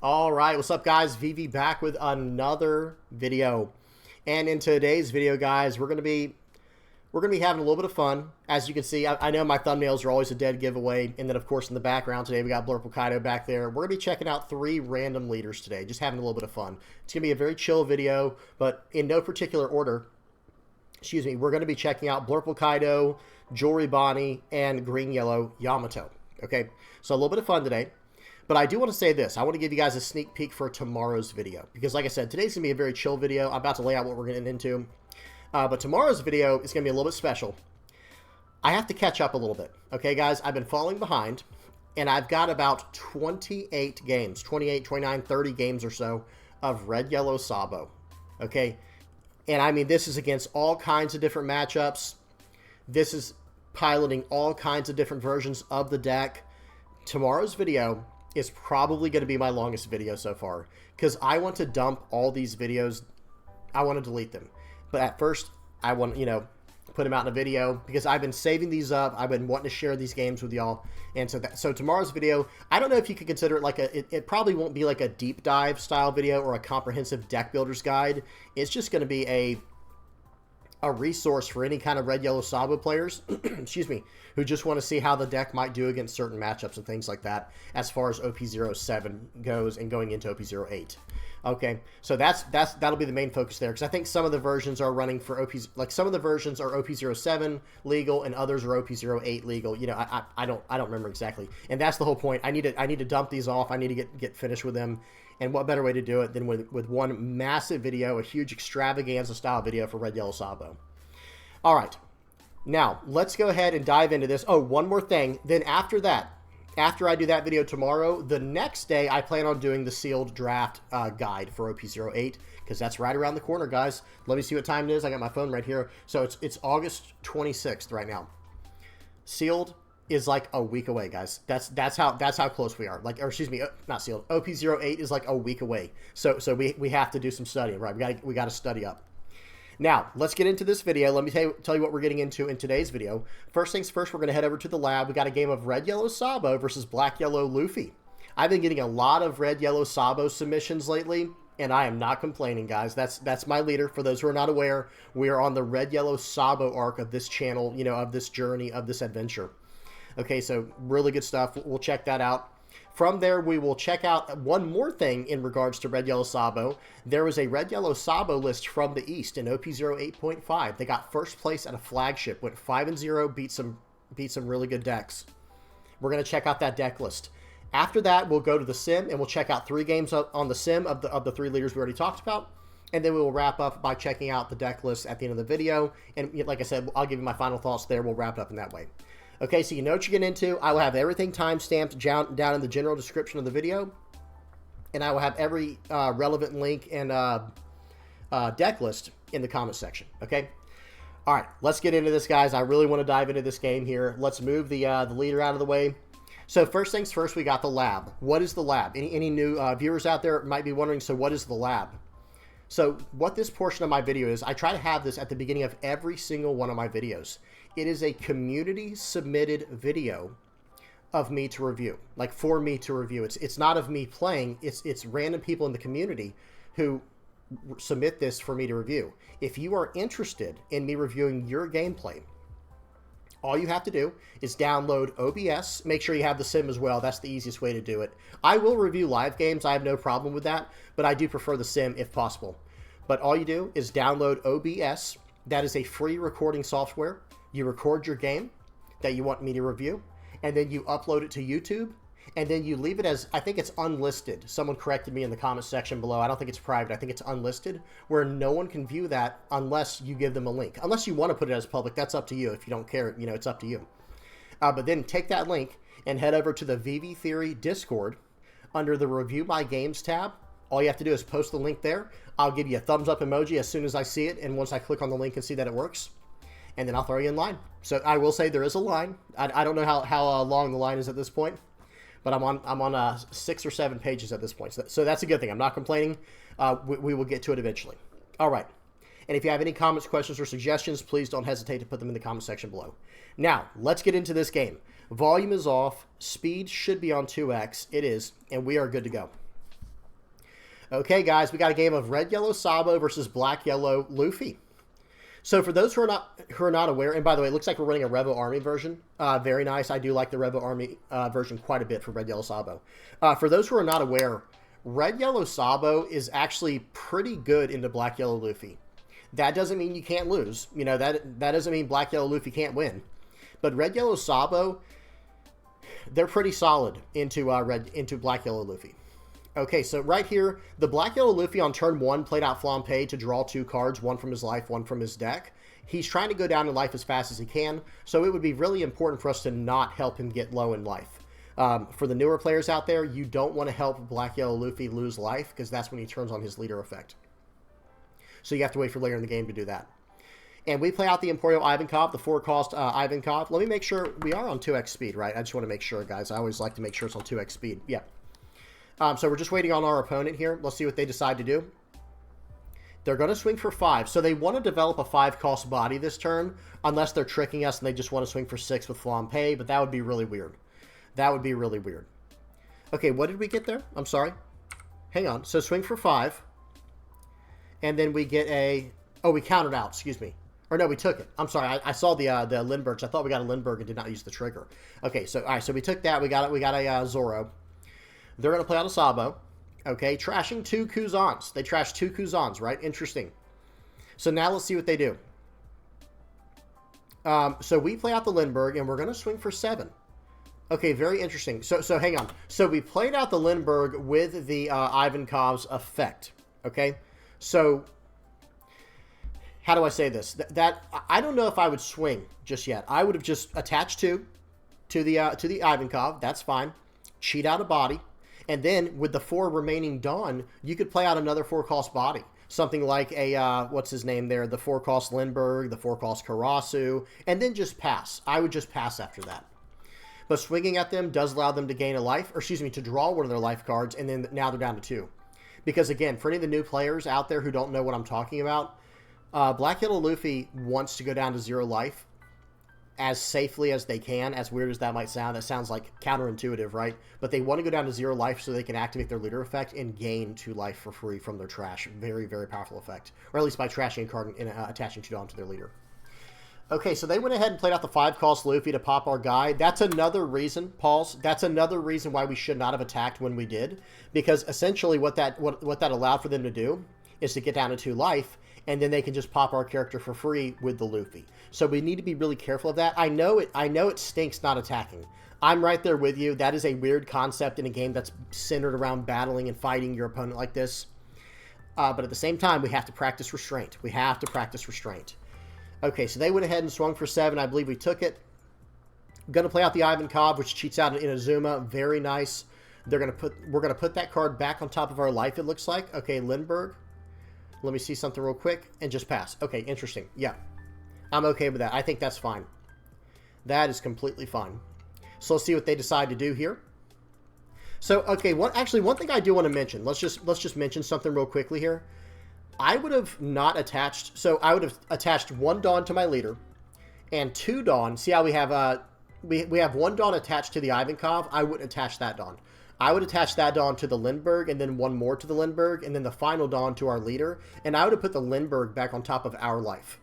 All right, what's up, guys? VV back with another video, and in today's video, guys, we're gonna be having a little bit of fun. As you can see, I know my thumbnails are always a dead giveaway, and then of course in the background today we got Blurple Kaido back there. We're gonna be checking out 3 random leaders today, just having a little bit of fun. It's gonna be a very chill video, but in no particular order. Excuse me. We're gonna be checking out Blurple Kaido, Jewelry Bonney, and Green Yellow Yamato. Okay, so a little bit of fun today. But I do want to say this. I want to give you guys a sneak peek for tomorrow's video. Because like I said, today's going to be a very chill video. I'm about to lay out what we're getting into. But tomorrow's video is going to be a little bit special. I have to catch up a little bit. Okay, guys? I've been falling behind. And I've got about 28 games. 28, 29, 30 games or so of Red Yellow Sabo. Okay? And I mean, this is against all kinds of different matchups. This is piloting all kinds of different versions of the deck. Tomorrow's video is probably going to be my longest video so far, because I want to dump all these videos. I want to delete them, but at first I want to, put them out in a video, because I've been saving these up. I've been wanting to share these games with y'all, and so tomorrow's video, I don't know if you could consider it like it probably won't be like a deep dive style video or a comprehensive deck builder's guide. It's just going to be a resource for any kind of Red Yellow Sabo players, excuse me, who just want to see how the deck might do against certain matchups and things like that, as far as OP07 goes and going into OP08. Okay, so that'll be the main focus there, because I think some of the versions are running for OP, some of the versions are OP07 legal and others are OP08 legal. I don't remember exactly, and that's the whole point. I need to dump these off. I need to get finished with them. And what better way to do it than with one massive video, a huge extravaganza style video for Red Yellow Sabo. All right, now let's go ahead and dive into this. Oh, one more thing. Then after that, after I do that video tomorrow, the next day I plan on doing the sealed draft guide for OP08, because that's right around the corner, guys. Let me see what time it is. I got my phone right here. So it's August 26th right now. Sealed is like a week away, guys. That's how close we are. Or excuse me, not sealed. OP08 is like a week away. So we have to do some studying, right? We got to study up. Now, let's get into this video. Let me tell you what we're getting into in today's video. First things first, we're going to head over to the lab. We got a game of Red Yellow Sabo versus Black Yellow Luffy. I've been getting a lot of Red Yellow Sabo submissions lately, and I am not complaining, guys. That's my leader. For those who are not aware, we are on the Red Yellow Sabo arc of this channel, of this journey, of this adventure. Okay, so really good stuff. We'll check that out. From there, we will check out one more thing in regards to Red Yellow Sabo. There was a Red Yellow Sabo list from the East in OP08.5. They got first place at a Flagship, went 5-0, beat some really good decks. We're going to check out that deck list. After that, we'll go to the sim, and we'll check out 3 games on the sim of the 3 leaders we already talked about. And then we will wrap up by checking out the deck list at the end of the video. And like I said, I'll give you my final thoughts there. We'll wrap it up in that way. Okay, so you know what you're getting into. I will have everything time-stamped down in the general description of the video. And I will have every relevant link and deck list in the comment section, okay? All right, let's get into this, guys. I really want to dive into this game here. Let's move the leader out of the way. So first things first, we got the lab. What is the lab? Any new viewers out there might be wondering, so what is the lab? So what this portion of my video is, I try to have this at the beginning of every single one of my videos. It is a community-submitted video of me to review, like for me to review. It's not of me playing. It's random people in the community who submit this for me to review. If you are interested in me reviewing your gameplay, all you have to do is download OBS. Make sure you have the sim as well. That's the easiest way to do it. I will review live games. I have no problem with that, but I do prefer the sim if possible. But all you do is download OBS. That is a free recording software. You record your game that you want me to review, and then you upload it to YouTube, and then you leave it as, I think it's unlisted. Someone corrected me in the comment section below. I don't think it's private. I think it's unlisted, where no one can view that unless you give them a link. Unless you want to put it as public, that's up to you. If you don't care, it's up to you. But then take that link and head over to the VV Theory Discord under the Review My Games tab. All you have to do is post the link there. I'll give you a thumbs up emoji as soon as I see it, and once I click on the link and see that it works, and then I'll throw you in line. So I will say there is a line. I don't know how long the line is at this point, but I'm on 6 or 7 pages at this point. So that's a good thing. I'm not complaining. We will get to it eventually. All right. And if you have any comments, questions, or suggestions, please don't hesitate to put them in the comment section below. Now, let's get into this game. Volume is off. Speed should be on 2x. It is, and we are good to go. Okay, guys, we got a game of red-yellow Sabo versus black-yellow Luffy. So for those who are not aware, and by the way, it looks like we're running a Revo Army version. Very nice. I do like the Revo Army version quite a bit for red-yellow Sabo. For those who are not aware, red-yellow Sabo is actually pretty good into black-yellow Luffy. That doesn't mean you can't lose. You know, that doesn't mean black-yellow Luffy can't win. But red-yellow Sabo, they're pretty solid into black-yellow Luffy. Okay, so right here, the black-yellow Luffy on turn 1 played out Flampe to draw 2 cards, one from his life, one from his deck. He's trying to go down in life as fast as he can, so it would be really important for us to not help him get low in life. For the newer players out there, you don't want to help black-yellow Luffy lose life, because that's when he turns on his leader effect. So you have to wait for later in the game to do that. And we play out the Emporio Ivankov, the 4-cost Ivankov. Let me make sure we are on 2x speed, right? I just want to make sure, guys. I always like to make sure it's on 2x speed. Yeah. So we're just waiting on our opponent here. Let's see what they decide to do. They're going to swing for 5. So they want to develop a 5-cost body this turn, unless they're tricking us and they just want to swing for 6 with Flampe, but that would be really weird. That would be really weird. Okay, what did we get there? I'm sorry. Hang on. So swing for 5. And then we get a... Oh, we countered out. Excuse me. Or no, we took it. I'm sorry. I saw the Lindberghs. I thought we got a Lindbergh and did not use the trigger. Okay, so all right. So we took that. We got a Zoro. They're going to play out a Sabo. Okay, trashing 2 Kuzans. They trashed 2 Kuzans, right? Interesting. So now let's see what they do. So we play out the Lindbergh, and we're going to swing for 7. Okay, very interesting. So hang on. So we played out the Lindbergh with the Ivankov's effect. Okay, so how do I say this? That I don't know if I would swing just yet. I would have just attached 2 to the Ivankov. That's fine. Cheat out a body. And then with the 4 remaining Dawn, you could play out another 4-cost body. Something like a, what's his name there? The 4-cost Lindbergh, the 4-cost Karasu, and then just pass. I would just pass after that. But swinging at them does allow them to gain a life, or excuse me, to draw one of their life cards, and then now they're down to 2. Because again, for any of the new players out there who don't know what I'm talking about, Black-Yellow Luffy wants to go down to 0 life as safely as they can. As weird as that might sound, that sounds like counterintuitive, right? But they want to go down to 0 life so they can activate their leader effect and gain 2 life for free from their trash. Very, very powerful effect. Or at least by trashing a card and attaching 2 Dawn to their leader. Okay, so they went ahead and played out the 5-cost Luffy to pop our guy. That's another reason, Pauls, that's another reason why we should not have attacked when we did. Because essentially what that allowed for them to do is to get down to 2 life, and then they can just pop our character for free with the Luffy. So we need to be really careful of that. I know it stinks not attacking. I'm right there with you. That is a weird concept in a game that's centered around battling and fighting your opponent like this. But at the same time, we have to practice restraint. We have to practice restraint. Okay, so they went ahead and swung for 7. I believe we took it. Going to play out the Ivankov, which cheats out an Inazuma. Very nice. We're going to put that card back on top of our life, it looks like. Okay, Lindbergh. Let me see something real quick and just pass. Okay, interesting. Yeah, I'm okay with that. I think that's fine. That is completely fine. So let's see what they decide to do here. So, okay, one thing I do want to mention. Let's just mention something real quickly here. I would have not attached. So I would have attached 1 Dawn to my leader and 2 Dawn. See how we have we have 1 Dawn attached to the Ivankov. I wouldn't attach that Dawn. I would attach that Dawn to the Lindbergh, and then 1 more to the Lindbergh, and then the final Dawn to our leader. And I would have put the Lindbergh back on top of our life.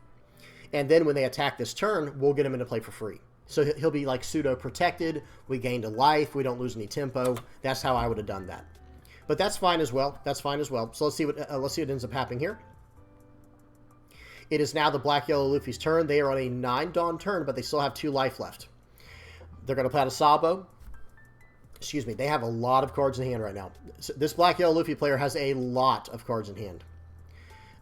And then when they attack this turn, we'll get him into play for free. So he'll be like pseudo-protected. We gained a life. We don't lose any tempo. That's how I would have done that. But that's fine as well. That's fine as well. So let's see what ends up happening here. It is now the Black-Yellow Luffy's turn. They are on a 9 Dawn turn, but they still have 2 life left. They're going to play out a Sabo. Excuse me, they have a lot of cards in hand right now. This Black-Yellow Luffy player has a lot of cards in hand.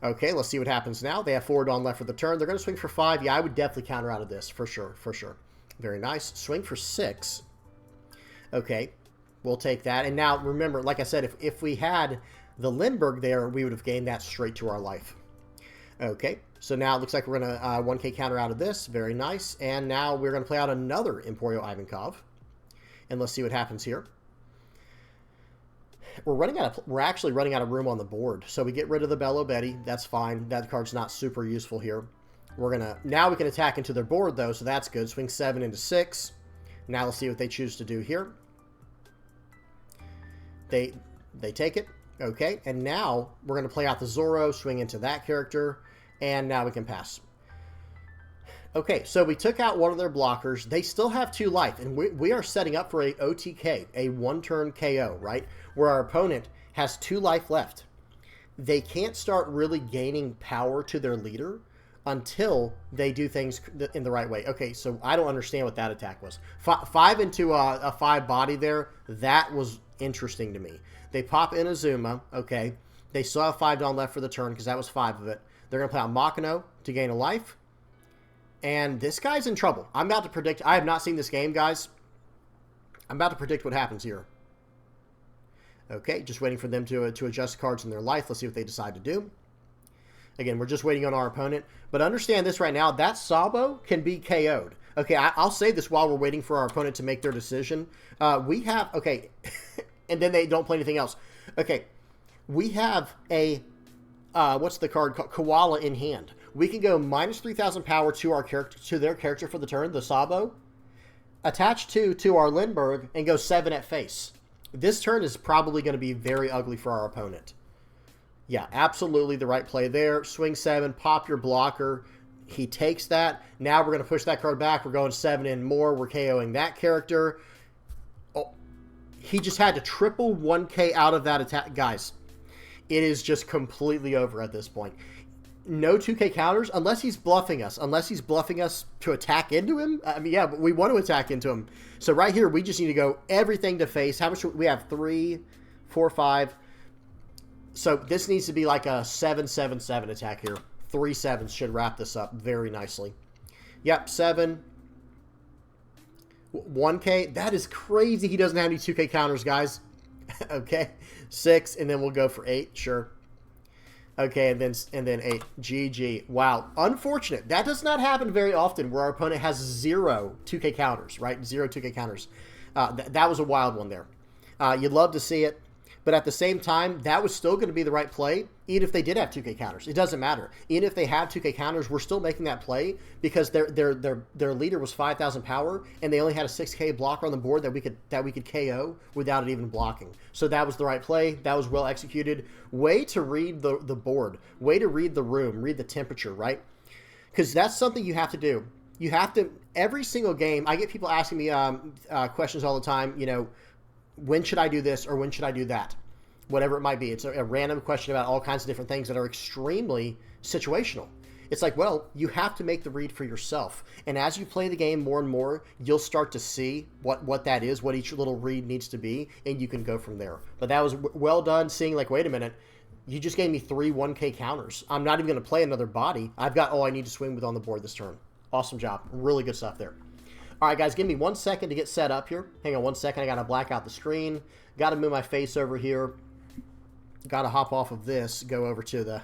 Okay, let's see what happens now. They have 4 Dawn left for the turn. They're going to swing for 5. Yeah, I would definitely counter out of this, for sure, for sure. Very nice. Swing for 6. Okay, we'll take that. And now, remember, like I said, if we had the Lindbergh there, we would have gained that straight to our life. Okay, so now it looks like we're going to 1K counter out of this. Very nice. And now we're going to play out another Emporio Ivankov. And let's see what happens here. We're actually running out of room on the board. So we get rid of the Bello Betty. That's fine. That card's not super useful here. Now we can attack into their board though, so that's good. Swing 7 into 6. Now let's see what they choose to do here. They take it. Okay, and now we're going to play out the Zoro, swing into that character, and now we can pass. Okay, so we took out one of their blockers. They still have 2 life, and we are setting up for a OTK, a 1-turn KO, right? Where our opponent has 2 life left. They can't start really gaining power to their leader until they do things in the right way. Okay, so I don't understand what that attack was. 5 into a 5 body there, that was interesting to me. They pop in Azuma, okay. They still have 5 down left for the turn because that was 5 of it. They're going to play out Makino to gain a life. And this guy's in trouble. I'm about to predict. I have not seen this game, guys. I'm about to predict what happens here. Okay, just waiting for them to adjust cards in their life. Let's see what they decide to do. Again, we're just waiting on our opponent. But understand this right now. That Sabo can be KO'd. Okay, I'll say this while we're waiting for our opponent to make their decision. We have... Okay, and then they don't play anything else. Okay, we have a... what's the card called? Koala in hand. We can go minus 3,000 power to our character, to their character for the turn, the Sabo. Attach 2 to our Lindbergh and go 7 at face. This turn is probably going to be very ugly for our opponent. Yeah, absolutely the right play there. Swing 7, pop your blocker. He takes that. Now we're going to push that card back. We're going 7 in more. We're KOing that character. Oh, he just had to triple 1K out of that attack. Guys, it is just completely over at this point. No 2K counters unless he's bluffing us. Unless he's bluffing us to attack into him. I mean, yeah, but we want to attack into him. So right here, we just need to go everything to face. How much we have? 3, 4, 5. So this needs to be like a 7-7-7 attack here. 3 7s should wrap this up very nicely. Yep, 7. 1K. That is crazy. He doesn't have any 2K counters, guys. Okay. 6, and then we'll go for 8. Sure. Okay, and then 8. GG. Wow. Unfortunate. That does not happen very often where our opponent has 0 2K counters, right? 0 2K counters. That was a wild one there. You'd love to see it. But at the same time, that was still going to be the right play, even if they did have 2K counters. It doesn't matter. Even if they have 2K counters, we're still making that play because their leader was 5,000 power, and they only had a 6K blocker on the board that we could KO without it even blocking. So that was the right play. That was well executed. Way to read the board. Way to read the room. Read the temperature, right? Because that's something you have to do. You have to, every single game, I get people asking me questions all the time, you know, when should I do this or when should I do that? Whatever it might be. It's a random question about all kinds of different things that are extremely situational. It's like, well, you have to make the read for yourself. And as you play the game more and more, you'll start to see what that is, what each little read needs to be, and you can go from there. But that was well done, seeing like, wait a minute, you just gave me 3 1K counters. I'm not even going to play another body. I've got all I need to swing with on the board this turn. Awesome job. Really good stuff there. All right, guys, give me 1 second to get set up here. Hang on 1 second. I got to black out the screen. Got to move my face over here. Got to hop off of this, go over to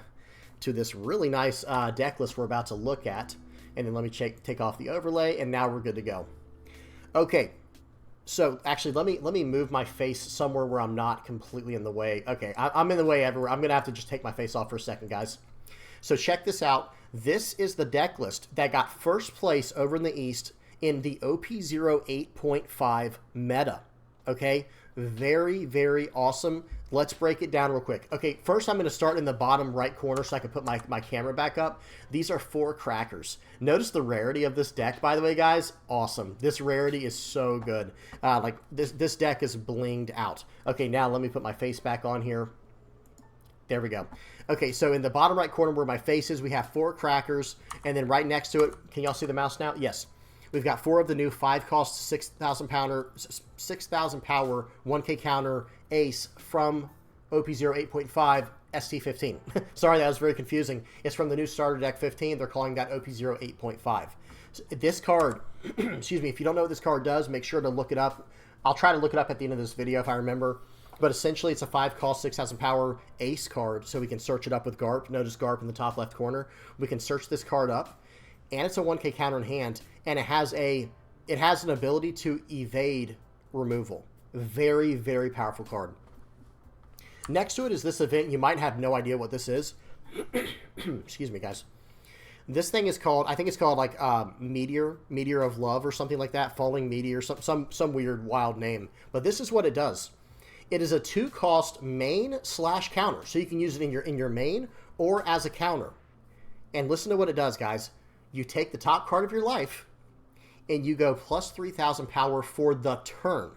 this really nice deck list we're about to look at. And then let me take off the overlay, and now we're good to go. Okay, so actually let me move my face somewhere where I'm not completely in the way. Okay, I'm in the way everywhere. I'm going to have to just take my face off for a second, guys. So check this out. This is the deck list that got first place over in the East in the OP08.5 meta. Okay, very, very awesome. Let's break it down real quick. Okay, first I'm going to start in the bottom right corner so I can put my camera back up. These are 4 crackers. Notice the rarity of this deck, by the way, guys. Awesome. This rarity is so good. Like this deck is blinged out. Okay, now let me put my face back on here. There we go. Okay, so in the bottom right corner where my face is, we have 4 crackers, and then right next to it, can y'all see the mouse now? Yes. We've got 4 of the new 5-cost 6,000 power 1K counter ace from OP08.5 ST15. Sorry, that was very confusing. It's from the new starter deck 15. They're calling that OP08.5. So this card, excuse me, if you don't know what this card does, make sure to look it up. I'll try to look it up at the end of this video if I remember. But essentially, it's a 5-cost 6,000 power ace card, so we can search it up with Garp. Notice Garp in the top left corner. We can search this card up, and it's a 1K counter in hand, and it has an ability to evade removal. Very, very powerful card. Next to it is this event. You might have no idea what this is. Excuse me, guys. This thing is called, I think it's called like Meteor of Love or something like that. Falling Meteor, some weird wild name. But this is what it does. It is a 2-cost main / counter. So you can use it in your main or as a counter. And listen to what it does, guys. You take the top card of your life and you go plus 3,000 power for the turn.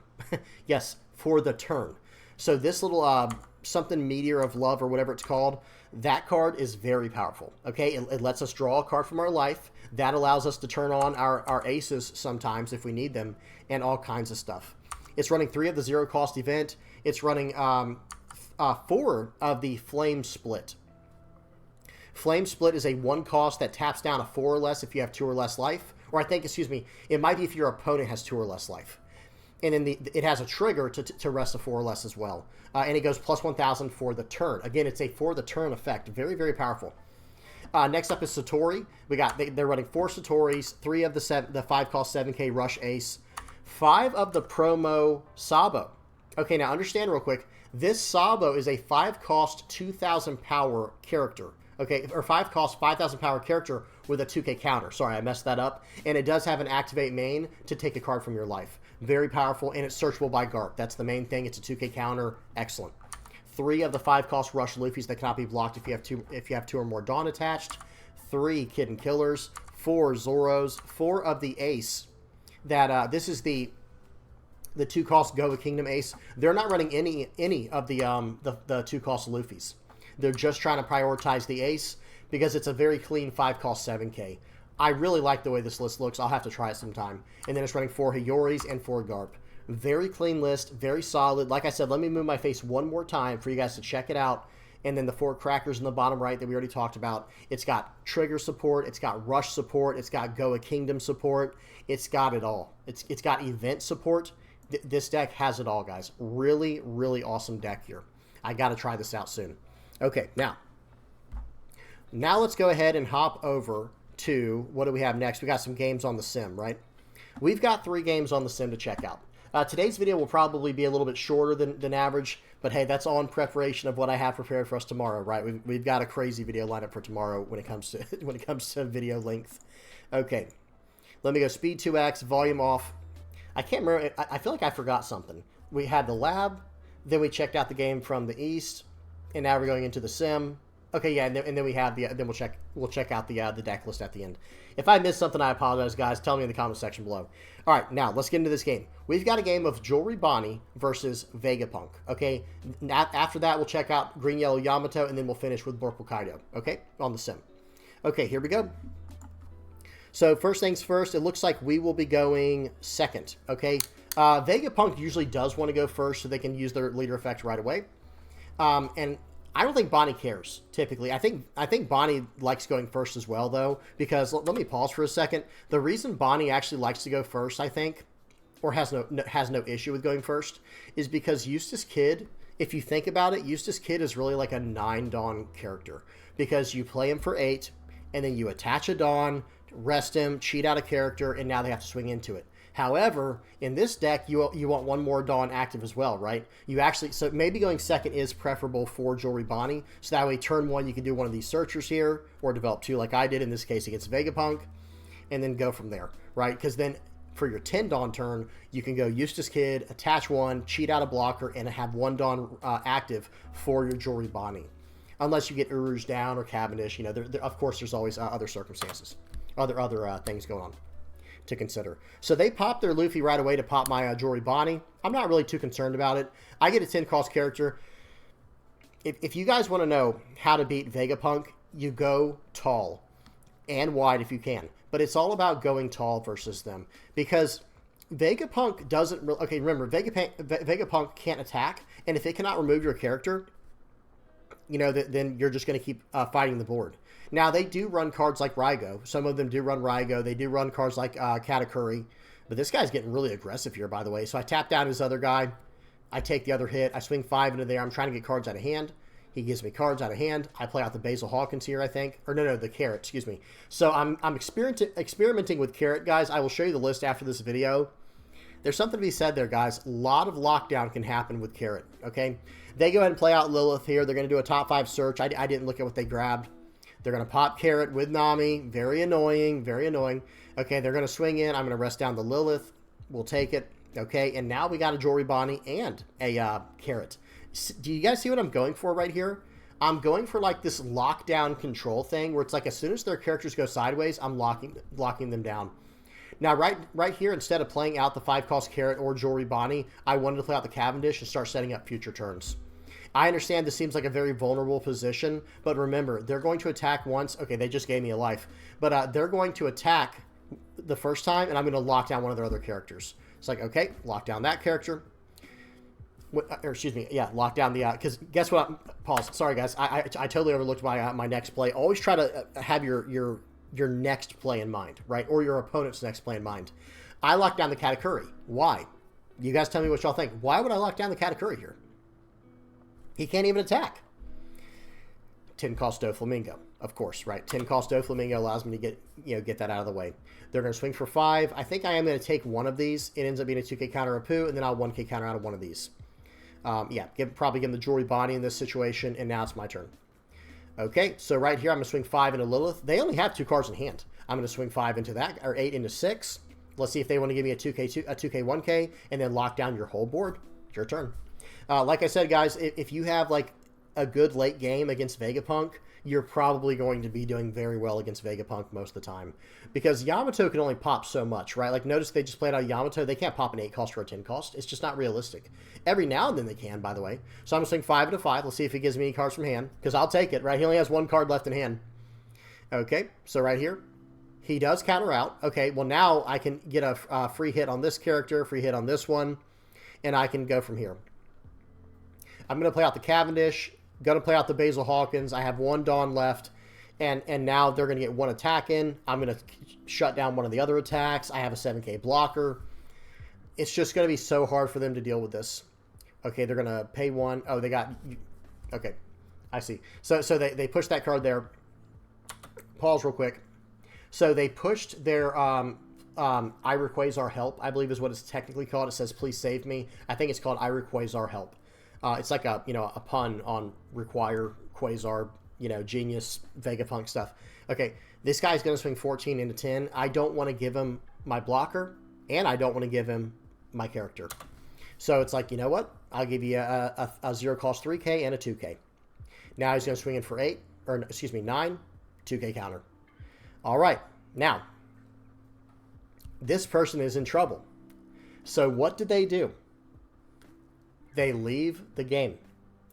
Yes, for the turn. So this little something Meteor of Love or whatever it's called, that card is very powerful. Okay, it lets us draw a card from our life. That allows us to turn on our aces sometimes if we need them, and all kinds of stuff. It's running 3 of the 0-cost event. It's running 4 of the Flame Split. Flame Split is a 1-cost that taps down a 4 or less if you have 2 or less life. Or I think, excuse me, it might be if your opponent has 2 or less life. And then it has a trigger to rest a 4 or less as well. And it goes plus 1,000 for the turn. Again, it's a for the turn effect. Very, very powerful. Next up is Satori. They're running 4 Satoris, 3 of the 5-cost 7K Rush Ace, 5 of the promo Sabo. Okay, now understand real quick. This Sabo is a 5-cost 2,000 power character. Okay, or 5-cost 5,000 power character with a 2K counter. Sorry, I messed that up. And it does have an activate main to take a card from your life. Very powerful, and it's searchable by Garp. That's the main thing. It's a 2K counter. Excellent. 3 of the 5-cost Rush Luffys that cannot be blocked if you have 2 or more Dawn attached. 3 Kid and Killers. 4 Zoros. 4 of the Ace. That this is the 2-cost Go Kingdom Ace. They're not running any of the 2-cost Luffys. They're just trying to prioritize the Ace because it's a very clean 5-cost 7K. I really like the way this list looks. I'll have to try it sometime. And then it's running 4 Hyoris and 4 Garp. Very clean list, very solid. Like I said, let me move my face one more time for you guys to check it out. And then the 4 crackers in the bottom right that we already talked about. It's got trigger support. It's got rush support. It's got Go a Kingdom support. It's got it all. It's got event support. This deck has it all, guys. Really, really awesome deck here. I got to try this out soon. Okay, now let's go ahead and hop over to, what do we have next? We got some games on the sim, right? We've got 3 games on the sim to check out. Today's video will probably be a little bit shorter than average, but hey, that's all in preparation of what I have prepared for us tomorrow, right? We've got a crazy video lineup for tomorrow when it comes to video length. Okay, let me go speed 2x, volume off. I can't remember. I feel like I forgot something. We had the lab, then we checked out the game from the east, and now we're going into the sim. Okay, yeah, and then we have then we'll check out the deck list at the end. If I missed something, I apologize, guys. Tell me in the comment section below. All right, now let's get into this game. We've got a game of Jewelry Bonney versus Vegapunk. Okay, after that we'll check out Green Yellow Yamato, and then we'll finish with Blurple Kaido. Okay, on the sim. Okay, here we go. So first things first, it looks like we will be going second. Okay, Vegapunk usually does want to go first so they can use their leader effect right away. And I don't think Bonney cares, typically. I think Bonney likes going first as well, though, because let me pause for a second. The reason Bonney actually likes to go first, I think, or has no issue with going first, is because Eustace Kid, if you think about it, Eustace Kid is really like a 9 Dawn character, because you play him for 8, and then you attach a Dawn, rest him, cheat out a character, and now they have to swing into it. However, in this deck, you want 1 more Dawn active as well, right? So maybe going second is preferable for Jewelry Bonney. So that way, turn 1, you can do one of these searchers here, or develop 2 like I did in this case against Vegapunk, and then go from there, right? Because then for your 10 Dawn turn, you can go Eustace Kid, attach 1, cheat out a blocker, and have 1 Dawn active for your Jewelry Bonney. Unless you get Uruj down or Cavendish, of course, there's always other circumstances, other things going on to consider. So they popped their Luffy right away to pop my Jewelry Bonney. I'm not really too concerned about it. I get a 10-cost character. If you guys want to know how to beat Vegapunk, you go tall and wide if you can. But it's all about going tall versus them. Because Vegapunk doesn't... Okay, remember, Vegapunk can't attack. And if it cannot remove your character, then you're just going to keep fighting the board. Now, they do run cards like Raigo. Some of them do run Raigo. They do run cards like Katakuri. But this guy's getting really aggressive here, by the way. So I tap down his other guy. I take the other hit. I swing 5 into there. I'm trying to get cards out of hand. He gives me cards out of hand. I play out the Basil Hawkins here, I think. Or no, the Carrot, excuse me. So I'm experimenting with Carrot, guys. I will show you the list after this video. There's something to be said there, guys. A lot of lockdown can happen with Carrot, okay? They go ahead and play out Lilith here. They're going to do a top 5 search. I didn't look at what they grabbed. They're going to pop Carrot with Nami. Very annoying, very annoying. Okay, they're going to swing in. I'm going to rest down the Lilith. We'll take it. Okay, and now we got a Jewelry Bonney and a Carrot. Do you guys see what I'm going for right here? I'm going for like this lockdown control thing where it's like as soon as their characters go sideways, I'm locking them down. Now, right here, instead of playing out the 5-cost Carrot or Jewelry Bonney, I wanted to play out the Cavendish and start setting up future turns. I understand this seems like a very vulnerable position, but remember, they're going to attack once. Okay, they just gave me a life. But they're going to attack the first time, and I'm going to lock down one of their other characters. It's like, okay, lock down that character. Or excuse me, yeah, lock down the... Because guess what? Pause. Sorry, guys. I totally overlooked my next play. Always try to have your next play in mind, right? Or your opponent's next play in mind. I locked down the Katakuri. Why? You guys tell me what y'all think. Why would I lock down the Katakuri here? He can't even attack. 10-cost Doflamingo, of course, right? 10-cost Doflamingo allows me to get that out of the way. They're going to swing for 5. I think I am going to take one of these. It ends up being a 2K counter or Poo, and then I'll 1K counter out of one of these. Yeah, probably give them the Jewelry Bonney in this situation, and now it's my turn. Okay, so right here I'm going to swing 5 into Lilith. They only have 2 cards in hand. I'm going to swing 5 into that, or 8 into 6. Let's see if they want to give me a 2K, 1K, and then lock down your whole board. It's your turn. Like I said, guys, if you have like a good late game against Vegapunk, you're probably going to be doing very well against Vegapunk most of the time. Because Yamato can only pop so much, right? Like, notice they just played out Yamato. They can't pop an 8-cost or a 10-cost. It's just not realistic. Every now and then they can, by the way. So I'm going to swing 5 into 5. Let's see if he gives me any cards from hand. Because I'll take it, right? He only has 1 card left in hand. Okay, so right here, he does counter out. Okay, well, now I can get a free hit on this character, free hit on this one, and I can go from here. I'm going to play out the Cavendish, going to play out the Basil Hawkins. I have 1 Dawn left, and now they're going to get 1 attack in. I'm going to shut down one of the other attacks. I have a 7K blocker. It's just going to be so hard for them to deal with this. Okay, they're going to pay 1. Oh, they got... Okay, I see. So they pushed that card there. Pause real quick. So they pushed their... I Quasar Help, I believe is what it's technically called. It says, please save me. I think it's called I Quasar Help. It's like a pun on require Quasar, genius Vegapunk stuff. Okay, this guy's going to swing 14 into 10. I don't want to give him my blocker, and I don't want to give him my character. So it's like, you know what? I'll give you a 0-cost 3K and a 2K. Now he's going to swing in for 9, 2K counter. All right, now, this person is in trouble. So what did they do? They leave the game.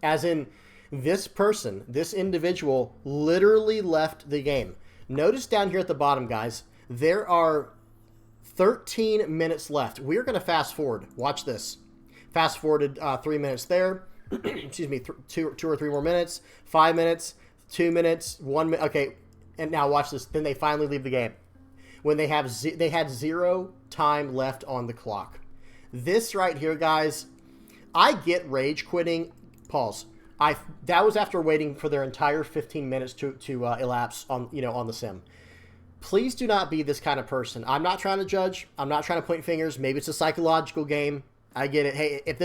As in, this person, this individual, literally left the game. Notice down here at the bottom, guys, there are 13 minutes left. We're going to fast forward. Watch this. Fast forwarded 3 minutes there. Excuse me, two or 3 more minutes. 5 minutes, 2 minutes, 1 minute. Okay, and now watch this. Then they finally leave the game. When they had 0 time left on the clock. This right here, guys... I get rage quitting. Pause. That was after waiting for their entire 15 minutes to elapse on the sim. Please do not be this kind of person. I'm not trying to judge. I'm not trying to point fingers. Maybe it's a psychological game. I get it. Hey, if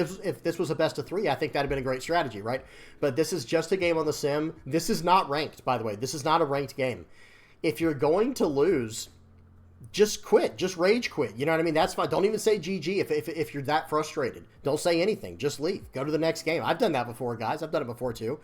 this was a best of 3, I think that'd have been a great strategy, right? But this is just a game on the sim. This is not ranked, by the way. This is not a ranked game. If you're going to lose, just quit. Just rage quit. You know what I mean? That's fine. Don't even say GG if you're that frustrated. Don't say anything. Just leave. Go to the next game. I've done that before, guys. I've done it before, too.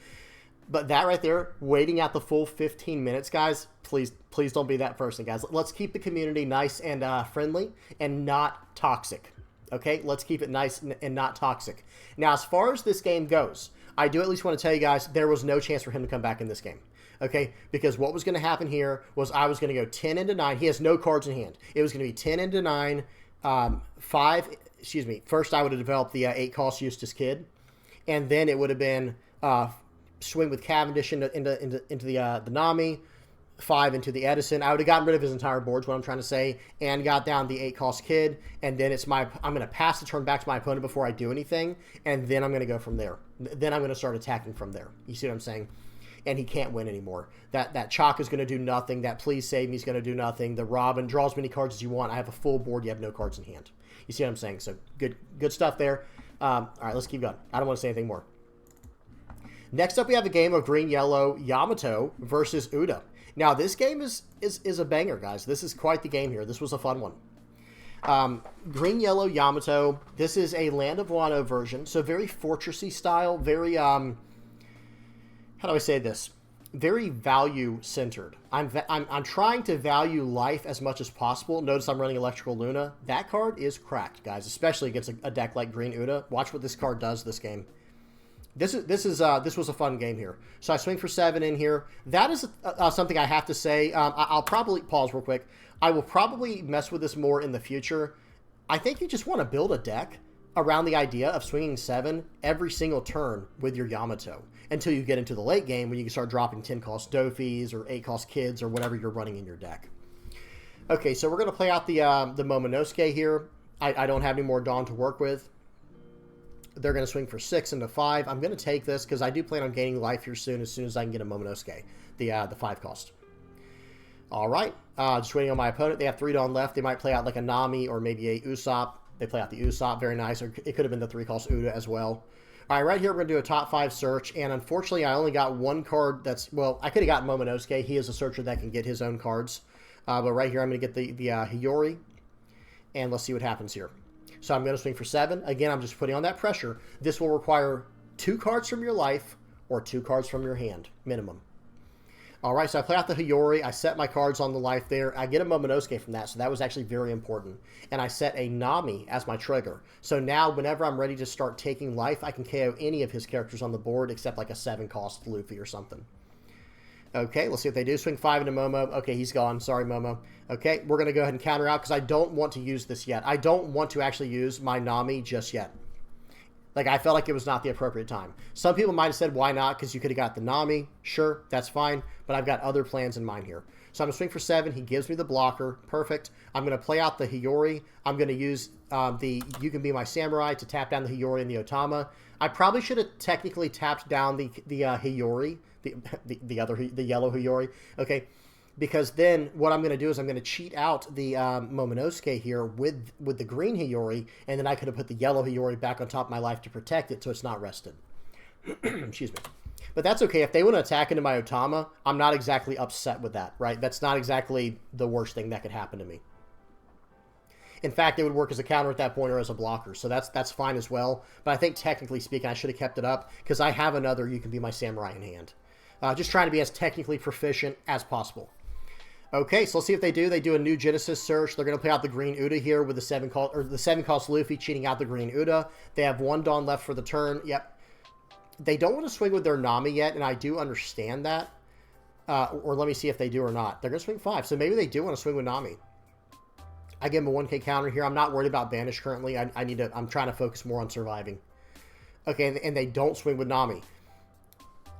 But that right there, waiting out the full 15 minutes, guys, please don't be that person, guys. Let's keep the community nice and friendly and not toxic. Okay? Let's keep it nice and not toxic. Now, as far as this game goes, I do at least want to tell you guys there was no chance for him to come back in this game. Okay, because what was going to happen here was I was going to go 10 into 9. He has no cards in hand. It was going to be 10 into 9, 5, excuse me. First, I would have developed the 8-cost Eustace Kid, and then it would have been swing with Cavendish into the Nami, 5 into the Edison. I would have gotten rid of his entire board, is what I'm trying to say, and got down the 8-cost Kid, and then I'm going to pass the turn back to my opponent before I do anything, and then I'm going to go from there. Then I'm going to start attacking from there. You see what I'm saying? And he can't win anymore. That Chalk is going to do nothing. That Please Save Me is going to do nothing. The Robin, draw as many cards as you want. I have a full board. You have no cards in hand. You see what I'm saying? So good stuff there. All right, let's keep going. I don't want to say anything more. Next up, we have a game of green-yellow Yamato versus Uta. Now, this game is a banger, guys. This is quite the game here. This was a fun one. Green Yellow Yamato. This is a Land of Wano version, so very fortressy style, very how do I say this? Very value centered. I'm trying to value life as much as possible. Notice I'm running Electrical Luna. That card is cracked, guys, especially against a deck like Green Uta. Watch what this card does this game. This was a fun game here. So I swing for 7 in here. That is something I have to say. I'll probably pause real quick. I will probably mess with this more in the future. I think you just want to build a deck around the idea of swinging 7 every single turn with your Yamato until you get into the late game when you can start dropping 10-cost Dofis or 8-cost Kids or whatever you're running in your deck. Okay, so we're going to play out the Momonosuke here. I don't have any more Dawn to work with. They're going to swing for 6 into 5. I'm going to take this because I do plan on gaining life here soon as I can get a Momonosuke, the 5-cost. All right, just waiting on my opponent. They have 3 Dawn left. They might play out like a Nami or maybe a Usopp. They play out the Usopp, very nice. Or it could have been the 3-cost Uta as well. All right, right here we're going to do a top 5 search, and unfortunately I only got one card that's, well, I could have gotten Momonosuke. He is a searcher that can get his own cards. But right here I'm going to get the Hiyori, and let's see what happens here. So I'm going to swing for 7. Again, I'm just putting on that pressure. This will require 2 cards from your life or 2 cards from your hand, minimum. All right, so I play out the Hiyori. I set my cards on the life there. I get a Momonosuke from that, so that was actually very important. And I set a Nami as my trigger. So now whenever I'm ready to start taking life, I can KO any of his characters on the board except like a 7-cost Luffy or something. Okay, let's see what they do. Swing 5 into Momo. Okay, he's gone. Sorry, Momo. Okay, we're going to go ahead and counter out because I don't want to use this yet. I don't want to actually use my Nami just yet. Like, I felt like it was not the appropriate time. Some people might have said, why not? Because you could have got the Nami. Sure, that's fine. But I've got other plans in mind here. So I'm going to swing for 7. He gives me the blocker. Perfect. I'm going to play out the Hiyori. I'm going to use the You Can Be My Samurai to tap down the Hiyori and the Otama. I probably should have technically tapped down the Hiyori, the yellow Hiyori. Okay. Because then what I'm going to do is I'm going to cheat out the Momonosuke here with the green Hiyori, and then I could have put the yellow Hiyori back on top of my life to protect it so it's not rested. Excuse me. But that's okay. If they want to attack into my Otama, I'm not exactly upset with that, right? That's not exactly the worst thing that could happen to me. In fact, it would work as a counter at that point or as a blocker, so that's fine as well. But I think technically speaking, I should have kept it up because I have another You Can Be My Samurai in hand. Just trying to be as technically proficient as possible. Okay, so let's see if they do. They do a new Genesis search. They're going to play out the green Uta here with the 7-cost Luffy cheating out the green Uta. They have 1 Dawn left for the turn. Yep. They don't want to swing with their Nami yet, and I do understand that. Or let me see if they do or not. They're going to swing 5, so maybe they do want to swing with Nami. I give them a 1K counter here. I'm not worried about Banish currently. I'm trying to focus more on surviving. Okay, and they don't swing with Nami.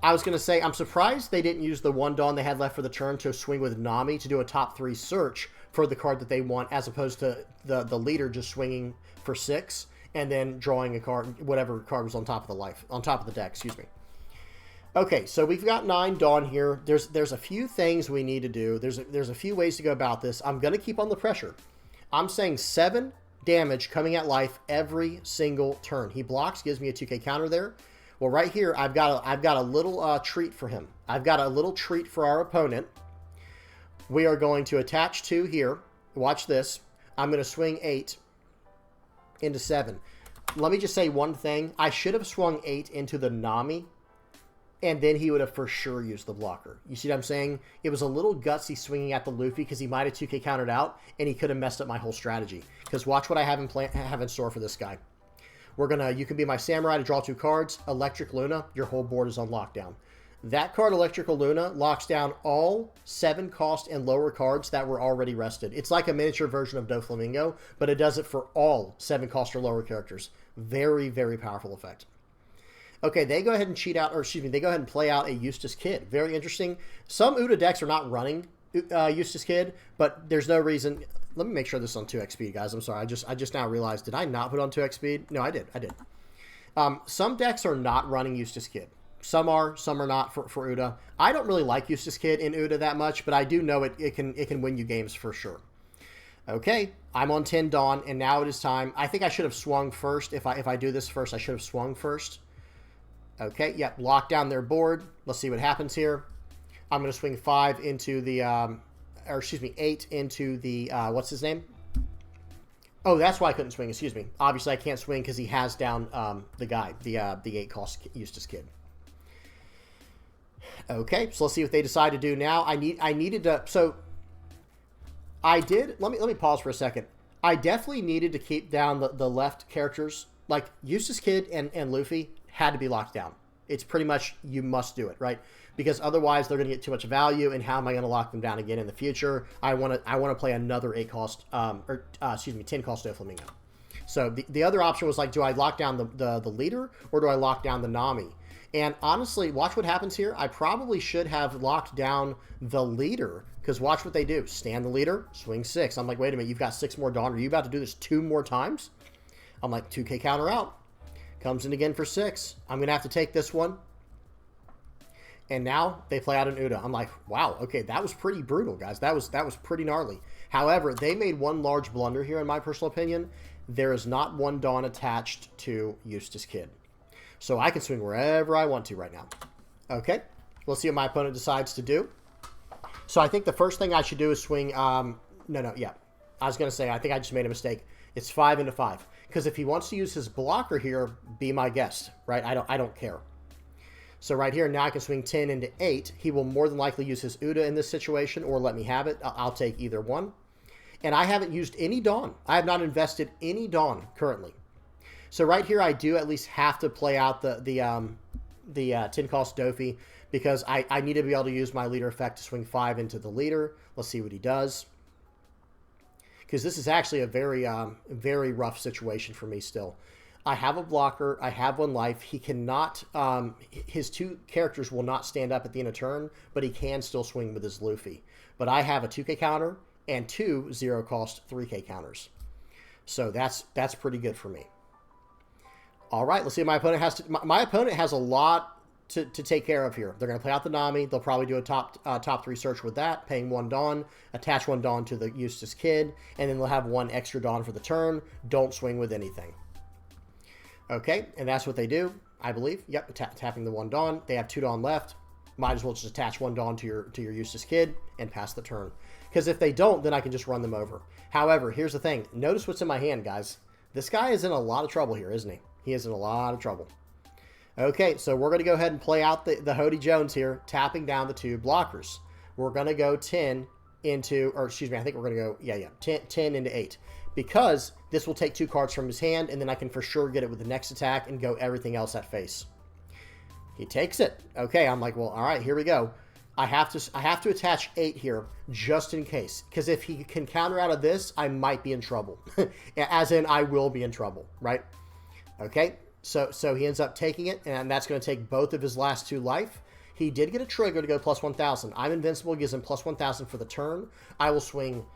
I was going to say, I'm surprised they didn't use the 1 Dawn they had left for the turn to swing with Nami to do a top 3 search for the card that they want, as opposed to the leader just swinging for 6 and then drawing a card, whatever card was on top of the deck, excuse me. Okay, so we've got 9 Dawn here. There's a few things we need to do. There's a few ways to go about this. I'm going to keep on the pressure. I'm saying 7 damage coming at life every single turn. He blocks, gives me a 2K counter there. Well, right here, I've got a little treat for him. I've got a little treat for our opponent. We are going to attach 2 here. Watch this. I'm going to swing 8 into 7. Let me just say one thing. I should have swung 8 into the Nami, and then he would have for sure used the blocker. You see what I'm saying? It was a little gutsy swinging at the Luffy because he might have 2K countered out, and he could have messed up my whole strategy. Because watch what I have in store for this guy. We're going to, You Can Be My Samurai to draw 2 cards. Electric Luna, your whole board is on lockdown. That card, Electrical Luna, locks down all 7-cost and lower cards that were already rested. It's like a miniature version of Doflamingo, but it does it for all 7-cost or lower characters. Very, very powerful effect. Okay, they go ahead and cheat out, or excuse me, they go ahead and play out a Eustace Kid. Very interesting. Some Uta decks are not running Eustace Kid, but there's no reason. Let me make sure this is on 2x speed, guys. I'm sorry. I just now realized, did I not put on 2x speed? No, I did. Some decks are not running Eustace Kid. Some are not for Uta. I don't really like Eustace Kid in Uta that much, but I do know it can win you games for sure. Okay, I'm on 10 Dawn, and now it is time. I think I should have swung first. If I do this first, I should have swung first. Okay, yep, lock down their board. Let's see what happens here. I'm going to swing 5 into the, 8 into the, what's his name? Oh, that's why I couldn't swing. Excuse me. Obviously, I can't swing because he has down the guy, the 8-cost Eustace Kid. Okay, so let's see what they decide to do now. I needed to. So I did. Let me pause for a second. I definitely needed to keep down the left characters. Like Eustace Kid and Luffy had to be locked down. It's pretty much you must do it, right? Because otherwise they're going to get too much value, and how am I going to lock them down again in the future? I want to play another 8-cost, 10-cost Doflamingo. So the other option was like, do I lock down the leader or do I lock down the Nami? And honestly, watch what happens here. I probably should have locked down the leader, because watch what they do. Stand the leader, swing 6. I'm like, wait a minute, you've got 6 more Dawn. Are you about to do this 2 more times? I'm like, 2K counter out. Comes in again for 6. I'm going to have to take this one. And now they play out an Uta. I'm like, wow, okay, that was pretty brutal, guys. That was pretty gnarly. However, they made one large blunder here, in my personal opinion. There is not one Dawn attached to Eustace Kid. So I can swing wherever I want to right now. Okay, let's see what my opponent decides to do. So I think the first thing I should do is swing, I was going to say, I think I just made a mistake. It's 5 into 5. Because if he wants to use his blocker here, be my guest, right? I don't care. So right here, now I can swing 10 into 8. He will more than likely use his Uta in this situation, or let me have it. I'll take either one. And I haven't used any Dawn. I have not invested any Dawn currently. So right here, I do at least have to play out the 10-cost Dofi, because I need to be able to use my leader effect to swing 5 into the leader. Let's see what he does. Because this is actually a very, very rough situation for me still. I have a blocker. I have 1 life. He cannot, his 2 characters will not stand up at the end of turn, but he can still swing with his Luffy. But I have a 2K counter and 2 0-cost 3K counters. So that's pretty good for me. All right, let's see what my opponent has to. My opponent has a lot to take care of here. They're going to play out the Nami. They'll probably do a top 3 search with that, paying 1 Dawn, attach 1 Dawn to the Eustace Kid, and then they'll have 1 extra Dawn for the turn. Don't swing with anything. Okay, and that's what they do, I believe. Yep, tapping the 1 Dawn. They have 2 Dawn left. Might as well just attach 1 Dawn to your Eustace Kid and pass the turn. Because if they don't, then I can just run them over. However, here's the thing. Notice what's in my hand, guys. This guy is in a lot of trouble here, isn't he? He is in a lot of trouble. Okay, so we're going to go ahead and play out the Hody Jones here, tapping down the 2 blockers. We're going to go 10 into, or excuse me, I think we're going to go, 10 into 8. Because this will take 2 cards from his hand, and then I can for sure get it with the next attack and go everything else at face. He takes it. Okay, I'm like, well, all right, here we go. I have to attach 8 here just in case. Because if he can counter out of this, I might be in trouble. As in, I will be in trouble, right? Okay, so he ends up taking it, and that's going to take both of his last 2 life. He did get a trigger to go plus 1,000. I'm invincible, gives him plus 1,000 for the turn. I will swing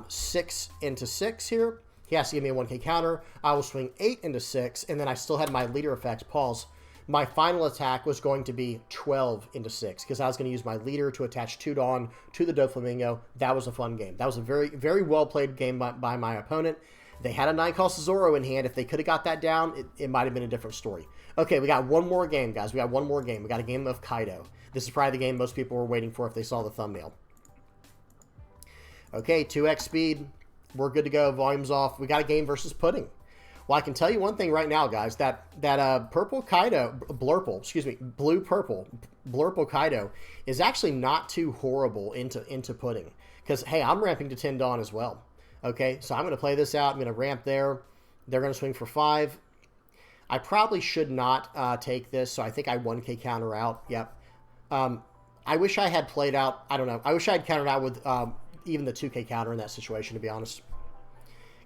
6 into 6 here. He has to give me a 1K counter. I will swing 8 into 6, and then I still had my leader effect. Pause. My final attack was going to be 12 into 6, because I was going to use my leader to attach 2 Dawn to the Doflamingo. That was a fun game. That was a very, very well-played game by my opponent. They had a 9-cost Zoro in hand. If they could have got that down, it might have been a different story. Okay, we got one more game, guys. We got one more game. We got a game of Kaido. This is probably the game most people were waiting for if they saw the thumbnail. Okay, 2x speed. We're good to go. Volume's off. We got a game versus Pudding. Well, I can tell you one thing right now, guys. That purple Kaido, Blurple, excuse me, blue-purple, Blurple Kaido is actually not too horrible into Pudding. Because, hey, I'm ramping to 10 Dawn as well. Okay, so I'm going to play this out. I'm going to ramp there. They're going to swing for 5. I probably should not take this, so I think I 1K counter out. Yep. I wish I had played out, I don't know. I wish I had countered out with even the 2K counter in that situation, to be honest.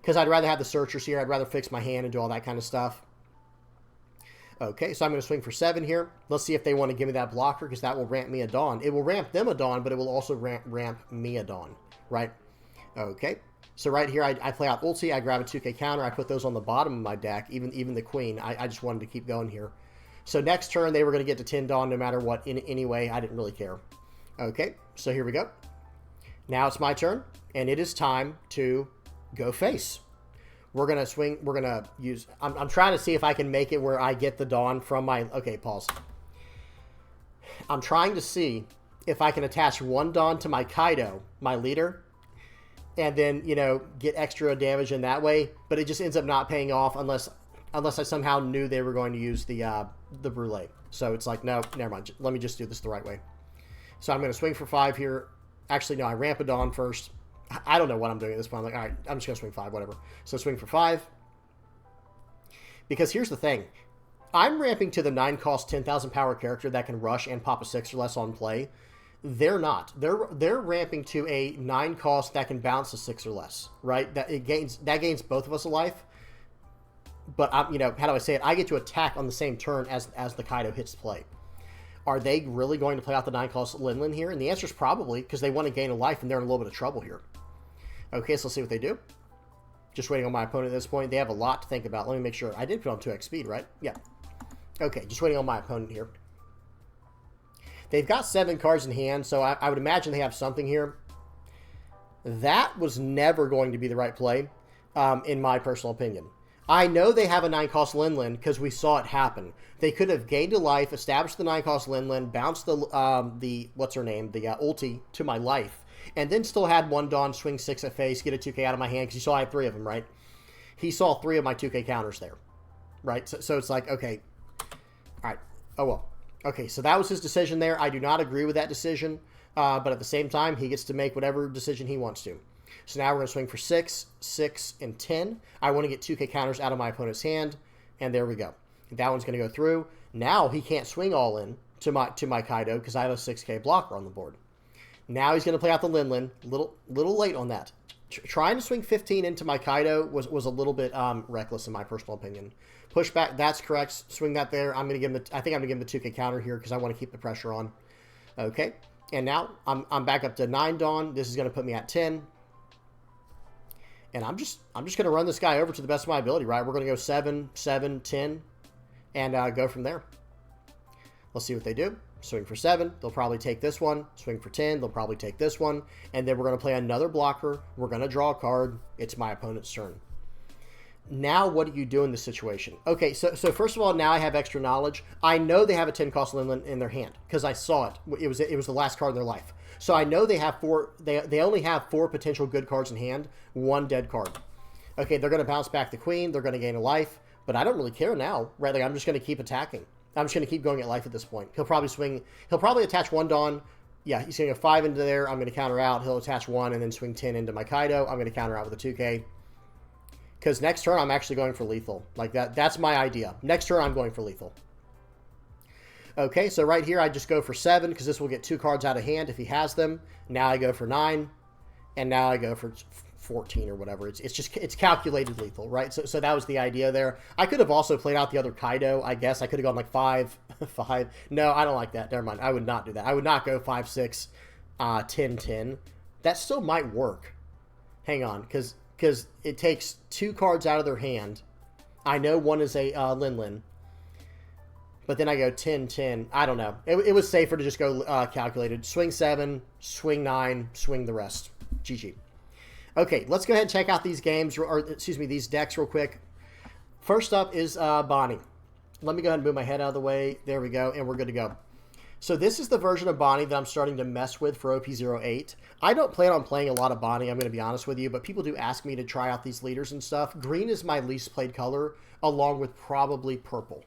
Because I'd rather have the searchers here. I'd rather fix my hand and do all that kind of stuff. Okay, so I'm going to swing for 7 here. Let's see if they want to give me that blocker, because that will ramp me a Dawn. It will ramp them a Dawn, but it will also ramp me a Dawn, right? Okay. So right here, I play out ulti, I grab a 2K counter, I put those on the bottom of my deck, even the queen. I just wanted to keep going here. So next turn, they were going to get to 10 Dawn no matter what. Anyway, I didn't really care. Okay, so here we go. Now it's my turn, and it is time to go face. We're going to swing, we're going to use, I'm trying to see if I can make it where I get the Dawn from my, okay, pause. I'm trying to see if I can attach 1 Dawn to my Kaido, my leader, and then, you know, get extra damage in that way. But it just ends up not paying off unless I somehow knew they were going to use the Brulee. So it's like, no, never mind. Let me just do this the right way. So I'm going to swing for 5 here. Actually, no, I ramp it on first. I don't know what I'm doing at this point. I'm like, all right, I'm just going to swing 5, whatever. So swing for 5. Because here's the thing. I'm ramping to the 9-cost, 10,000 power character that can rush and pop a 6 or less on play. They're not. They're ramping to a 9-cost that can bounce a 6 or less, right? That gains both of us a life. But I'm, you know, how do I say it? I get to attack on the same turn as the Kaido hits play. Are they really going to play out the 9-cost Linlin here? And the answer is probably, because they want to gain a life and they're in a little bit of trouble here. Okay, so let's see what they do. Just waiting on my opponent at this point. They have a lot to think about. Let me make sure. I did put on 2x speed, right? Yeah. Okay, just waiting on my opponent here. They've got 7 cards in hand, so I would imagine they have something here. That was never going to be the right play, in my personal opinion. I know they have a 9-cost Linlin because we saw it happen. They could have gained a life, established the 9-cost Linlin, bounced the what's her name, the ulti to my life, and then still had 1 Dawn, swing 6 at face, get a 2k out of my hand, because you saw I had 3 of them, right? He saw 3 of my 2k counters there, right? So it's like, okay, all right, oh well. Okay, so that was his decision there. I do not agree with that decision, but at the same time, he gets to make whatever decision he wants to. So now we're going to swing for 6, 6, and 10. I want to get 2k counters out of my opponent's hand, and there we go. That one's going to go through. Now he can't swing all in to my Kaido because I have a 6k blocker on the board. Now he's going to play out the Linlin. Little late on that. Trying to swing 15 into my Kaido was a little bit reckless in my personal opinion. Push back, that's correct. Swing that there. I'm going to give him I think I'm going to give him the 2k counter here because I want to keep the pressure on. Okay, and now I'm back up to 9 Dawn. This is going to put me at 10. And I'm just going to run this guy over to the best of my ability, right? We're going to go 7, 7, 10, and go from there. Let's see what they do. Swing for 7. They'll probably take this one. Swing for 10. They'll probably take this one. And then we're going to play another blocker. We're going to draw a card. It's my opponent's turn. Now, what do you do in this situation? Okay, so first of all, now I have extra knowledge. I know they have a 10-cost Linlin in their hand because I saw it. It was the last card in their life. So I know they have 4. They only have 4 potential good cards in hand, 1 dead card. Okay, they're going to bounce back the queen. They're going to gain a life, but I don't really care now. Right? Like, I'm just going to keep attacking. I'm just going to keep going at life at this point. He'll probably swing. He'll probably attach 1 Dawn. Yeah, he's going to go 5 into there. I'm going to counter out. He'll attach 1 and then swing 10 into my Kaido. I'm going to counter out with a 2K. Because next turn, I'm actually going for lethal. Like that. That's my idea. Next turn, I'm going for lethal. Okay, so right here, I just go for 7, because this will get 2 cards out of hand if he has them. Now I go for 9, and now I go for 14 or whatever. It's calculated lethal, right? So that was the idea there. I could have also played out the other Kaido, I guess. I could have gone like 5, 5. No, I don't like that. Never mind. I would not do that. I would not go 5, 6, 10, 10. That still might work. Hang on, because it takes 2 cards out of their hand. I know one is a Linlin. But then I go 10, 10. I don't know. It was safer to just go calculated. Swing 7, swing 9, swing the rest. GG. Okay, let's go ahead and check out these games, or excuse me, these decks real quick. First up is Bonney. Let me go ahead and move my head out of the way. There we go, and we're good to go. So this is the version of Bonney that I'm starting to mess with for OP08. I don't plan on playing a lot of Bonney, I'm going to be honest with you, but people do ask me to try out these leaders and stuff. Green is my least played color, along with probably purple.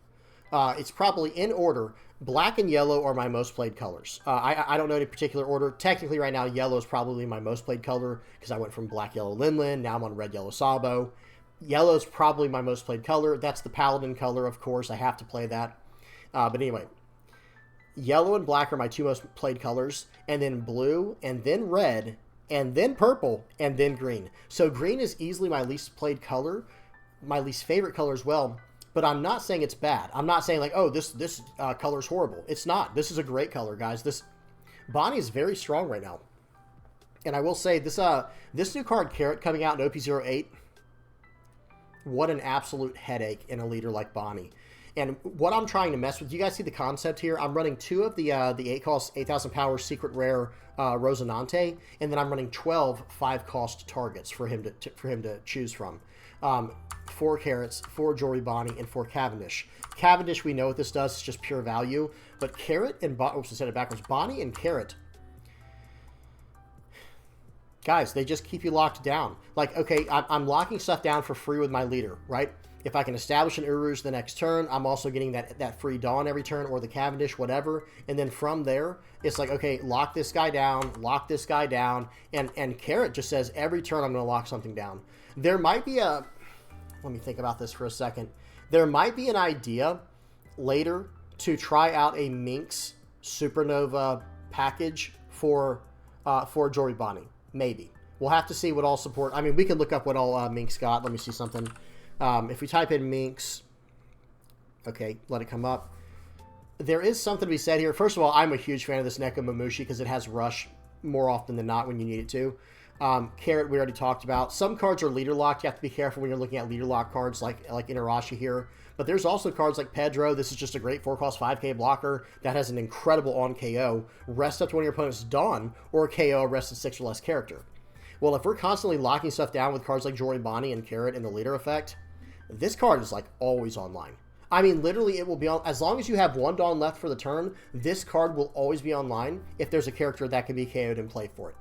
It's probably in order. Black and yellow are my most played colors. I don't know any particular order. Technically, right now, yellow is probably my most played color because I went from black, yellow, Linlin. Now I'm on red, yellow, Sabo. Yellow is probably my most played color. That's the Paladin color, of course. I have to play that. But anyway, yellow and black are my 2 most played colors. And then blue, and then red, and then purple, and then green. So green is easily my least played color, my least favorite color as well. But I'm not saying it's bad. I'm not saying like, oh, this color is horrible. It's not. This is a great color, guys. This Bonney is very strong right now. And I will say this new card, Carrot, coming out in OP08, what an absolute headache in a leader like Bonney. And what I'm trying to mess with, you guys see the concept here? I'm running 2 of the 8-cost, 8,000 power secret rare Rosinante, and then I'm running 12 5-cost targets for him to choose from. 4 Carrots, 4 Jory Bonney, and 4 Cavendish. Cavendish, we know what this does. It's just pure value. But Carrot and oops, I said it backwards. Bonney and Carrot. guys, they just keep you locked down. Like, okay, I'm locking stuff down for free with my leader, right? If I can establish an Uruz the next turn, I'm also getting that free Dawn every turn, or the Cavendish, whatever. And then from there, it's like, okay, lock this guy down, and Carrot just says every turn I'm going to lock something down. There might be a... Let me think about this for a second. There might be an idea later to try out a Minx Supernova package for Jory Bonney. Maybe. We'll have to see what all support... I mean, we can look up what all Minx got. Let me see something. If we type in Minx... Okay, let it come up. There is something to be said here. First of all, I'm a huge fan of this Neko Mamushi because it has Rush more often than not when you need it to. Carrot, we already talked about. Some cards are leader locked. You have to be careful when you're looking at leader lock cards like Inarashi here. But there's also cards like Pedro. This is just a great 4-cost 5k blocker that has an incredible on KO. Rest up to one of your opponent's Dawn, or KO a rested 6 or less character. Well, if we're constantly locking stuff down with cards like Jory Bonney and Carrot in the leader effect, this card is like always online. I mean, literally, it will be on, as long as you have one Dawn left for the turn, this card will always be online if there's a character that can be KO'd in play for it.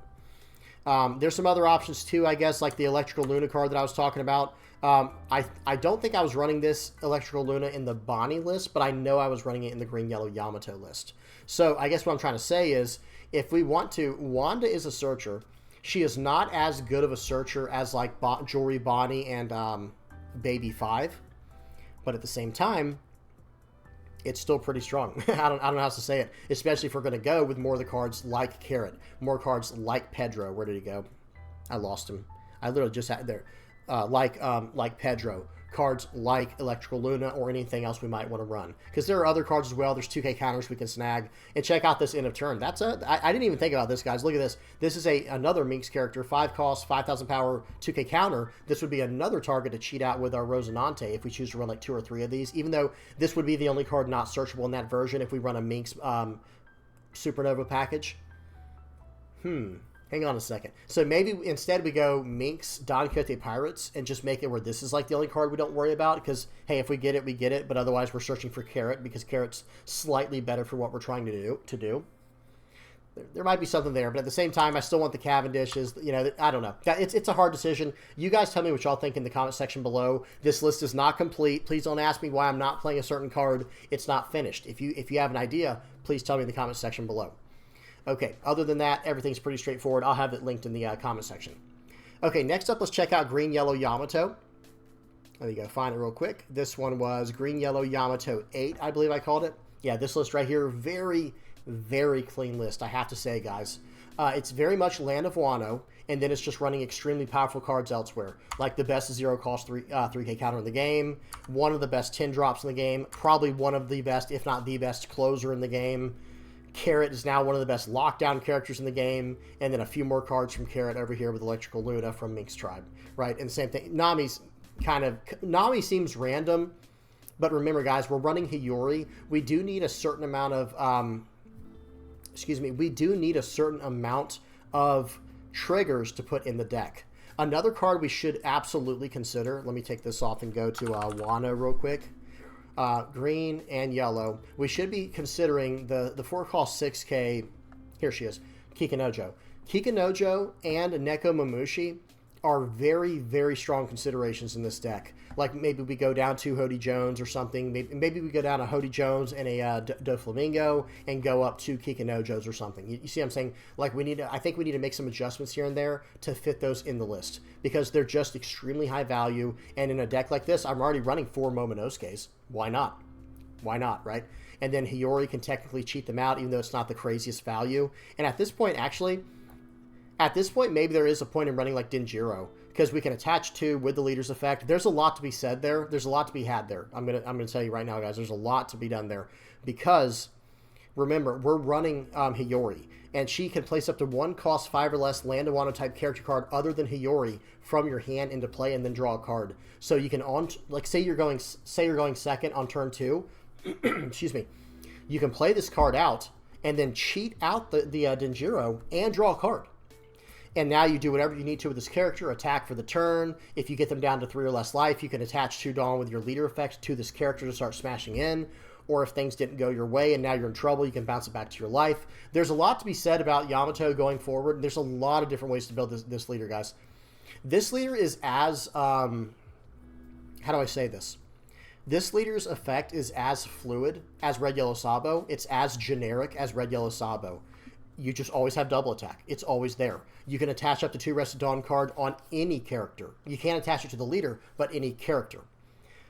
There's some other options too, I guess, like the Electrical Luna card that I was talking about. I don't think I was running this Electrical Luna in the Bonney list, but I know I was running it in the Green-Yellow Yamato list. So I guess what I'm trying to say is, if we want to, Wanda is a searcher. She is not as good of a searcher as like Jory Bonney and Baby 5, but at the same time, it's still pretty strong. I don't know how else to say it, especially if we're going to go with more of the cards like Carrot, more cards like Pedro. Where did he go? I lost him. I literally just had there. Like Pedro, cards like Electrical Luna, or anything else we might want to run. Because there are other cards as well. There's 2k counters we can snag. And check out this end of turn. I didn't even think about this, guys. Look at this. This is another Minx character, 5 cost, 5,000 power, 2k counter. This would be another target to cheat out with our Rosinante if we choose to run like 2 or 3 of these. Even though this would be the only card not searchable in that version if we run a Minx Supernova package. Hang on a second. So maybe instead we go Minx Don Quixote Pirates and just make it where this is like the only card we don't worry about, because, hey, if we get it, we get it, but otherwise we're searching for Carrot because Carrot's slightly better for what we're trying to do. There might be something there, but at the same time, I still want the Cavendishes. You know, I don't know. It's a hard decision. You guys tell me what y'all think in the comment section below. This list is not complete. Please don't ask me why I'm not playing a certain card. It's not finished. If you have an idea, please tell me in the comment section below. Okay, other than that, everything's pretty straightforward. I'll have it linked in the comment section. Okay, next up, let's check out Green-Yellow Yamato. There you go, find it real quick. This one was Green-Yellow Yamato 8, I believe I called it. Yeah, this list right here, very, very clean list, I have to say, guys. It's very much Land of Wano, and then it's just running extremely powerful cards elsewhere, like the best 0-cost 3k counter in the game, one of the best 10 drops in the game, probably one of the best, if not the best, closer in the game. Carrot is now one of the best lockdown characters in the game, and then a few more cards from Carrot over here with Electrical Luna from Minx Tribe, right? And the same thing, Nami seems random, but remember, guys, we're running Hiyori. We do need a certain amount of, we do need a certain amount of triggers to put in the deck. Another card we should absolutely consider, let me take this off and go to Wano real quick. Green and yellow. We should be considering the 4-cost 6k. Here she is, Kikanojo. Kikanojo and Neko Mamushi are very, very strong considerations in this deck. Like maybe we go down to Hody Jones or something. Maybe we go down to Hody Jones and a Doflamingo and go up to Kikanojos or something. You see what I'm saying? Like I think we need to make some adjustments here and there to fit those in the list, because they're just extremely high value. And in a deck like this, I'm already running 4 Momonosuke's. Why not? Why not, right? And then Hiyori can technically cheat them out, even though it's not the craziest value. And at this point, actually, maybe there is a point in running like Denjiro, because we can attach 2 with the leader's effect. There's a lot to be said there. There's a lot to be had there. I'm gonna tell you right now, guys. There's a lot to be done there, because remember, we're running Hiyori, and she can place up to 1 cost 5 or less Land of Wano type character card other than Hiyori from your hand into play, and then draw a card. So you can say you're going second on turn 2. Excuse me. You can play this card out and then cheat out the Denjiro and draw a card. And now you do whatever you need to with this character, attack for the turn. If you get them down to 3 or less life, you can attach 2 Dawn with your leader effect to this character to start smashing in. or if things didn't go your way and now you're in trouble, you can bounce it back to your life. There's a lot to be said about Yamato going forward. There's a lot of different ways to build this leader, guys. This leader is as, how do I say this? This leader's effect is as fluid as Red Yellow Sabo. It's as generic as Red Yellow Sabo. You just always have double attack. It's always there. You can attach up to 2 Rested Dawn card on any character. You can't attach it to the leader, but any character.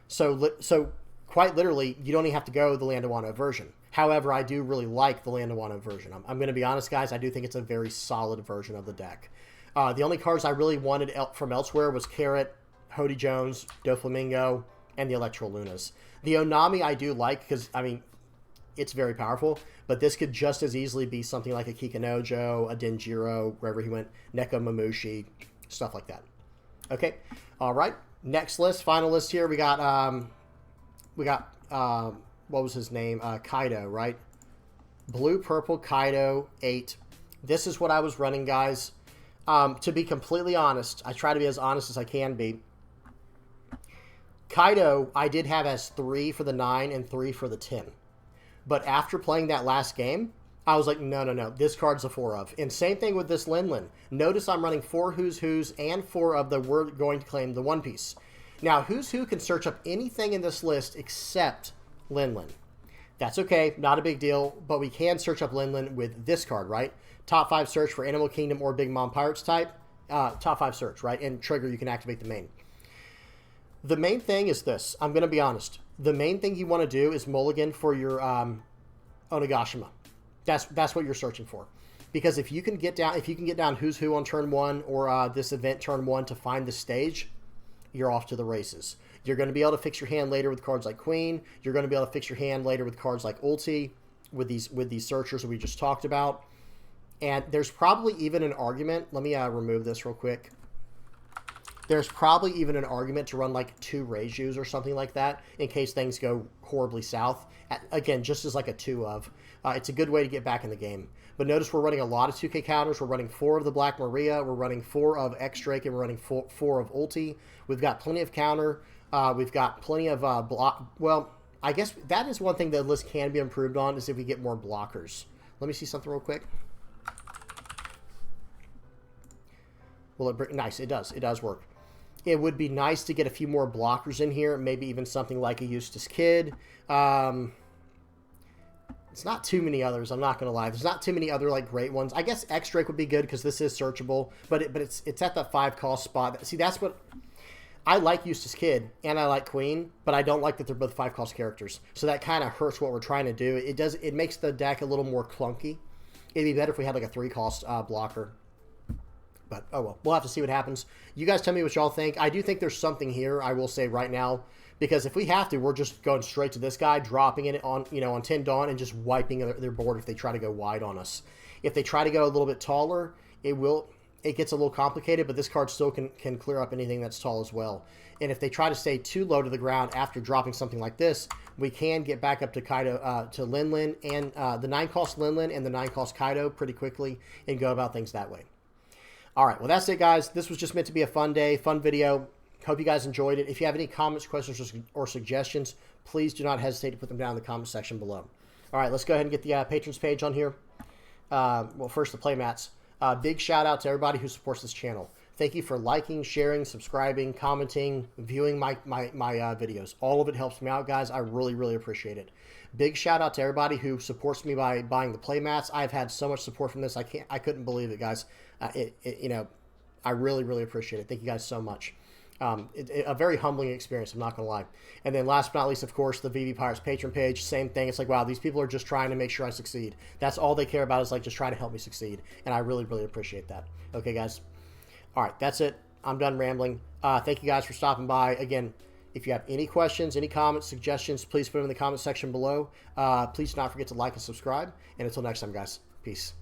So quite literally, you don't even have to go the Land of Wano version. However, I do really like the Land of Wano version. I'm going to be honest, guys. I do think it's a very solid version of the deck. The only cards I really wanted from elsewhere was Carrot, Hody Jones, Doflamingo, and the Electro Lunas. The Onami I do like because, I mean, it's very powerful, but this could just as easily be something like a Kikanojo, a Denjiro, wherever he went, Neko Mamushi, stuff like that. Okay, all right. Next list, final list here. We got what was his name? Kaido, right? Blue, purple, Kaido, 8. This is what I was running, guys. To be completely honest, I try to be as honest as I can be. Kaido, I did have as 3 for the 9 and 3 for the 10. But after playing that last game, I was like, no. This card's a 4 of. And same thing with this Linlin. Notice I'm running 4 Who's Who's and 4 of the We're Going to Claim the One Piece. Now, Who's Who can search up anything in this list except Linlin. That's okay. Not a big deal. But we can search up Linlin with this card, right? Top 5 search for Animal Kingdom or Big Mom Pirates type. Top 5 search, right? And trigger, you can activate the main. The main thing is this. I'm going to be honest. The main thing you want to do is mulligan for your Onigashima. That's what you're searching for. Because if you can get down Who's Who on turn 1 or this event turn 1 to find the stage, you're off to the races. You're going to be able to fix your hand later with cards like Queen. You're going to be able to fix your hand later with cards like Ulti, with these searchers that we just talked about. And there's probably even an argument. Let me remove this real quick. There's probably even an argument to run like 2 Reijus or something like that in case things go horribly south. Again, just as like a 2 of. It's a good way to get back in the game. But notice we're running a lot of 2K counters. We're running 4 of the Black Maria. We're running 4 of X-Drake, and we're running 4 of Ulti. We've got plenty of counter. We've got plenty of block. Well, I guess that is one thing the list can be improved on is if we get more blockers. Let me see something real quick. Will it bring? Nice, it does. It does work. It would be nice to get a few more blockers in here, maybe even something like a Eustace Kid. It's not too many others, I'm not going to lie. There's not too many other like great ones. I guess X-Drake would be good because this is searchable, but it's at that 5 cost spot. See, that's what... I like Eustace Kid, and I like Queen, but I don't like that they're both 5 cost characters. So that kind of hurts what we're trying to do. It makes the deck a little more clunky. It'd be better if we had like a 3 cost blocker. But, oh well, we'll have to see what happens. You guys tell me what y'all think. I do think there's something here, I will say right now, because if we have to, we're just going straight to this guy, dropping it on, on 10 Dawn, and just wiping their board if they try to go wide on us. If they try to go a little bit taller, it gets a little complicated, but this card still can clear up anything that's tall as well. And if they try to stay too low to the ground after dropping something like this, we can get back up to Kaido, to Linlin, and the 9 cost Linlin and the 9 cost Kaido pretty quickly, and go about things that way. All right, well, that's it, guys. This was just meant to be a fun day, fun video. Hope you guys enjoyed it. If you have any comments, questions, or suggestions, please do not hesitate to put them down in the comment section below. All right, let's go ahead and get the patrons page on here. Well, first, the playmats. Big shout out to everybody who supports this channel. Thank you for liking, sharing, subscribing, commenting, viewing my videos. All of it helps me out, guys. I really, really appreciate it. Big shout out to everybody who supports me by buying the playmats. I've had so much support from this. I couldn't believe it, guys. I really, really appreciate it. Thank you guys so much. A very humbling experience, I'm not going to lie. And then last but not least, of course, the VV Pirates patron page. Same thing. It's like, wow, these people are just trying to make sure I succeed. That's all they care about is like just trying to help me succeed. And I really, really appreciate that. Okay, guys. All right, that's it. I'm done rambling. Thank you guys for stopping by. Again, if you have any questions, any comments, suggestions, please put them in the comment section below. Please do not forget to like and subscribe. And until next time, guys, peace.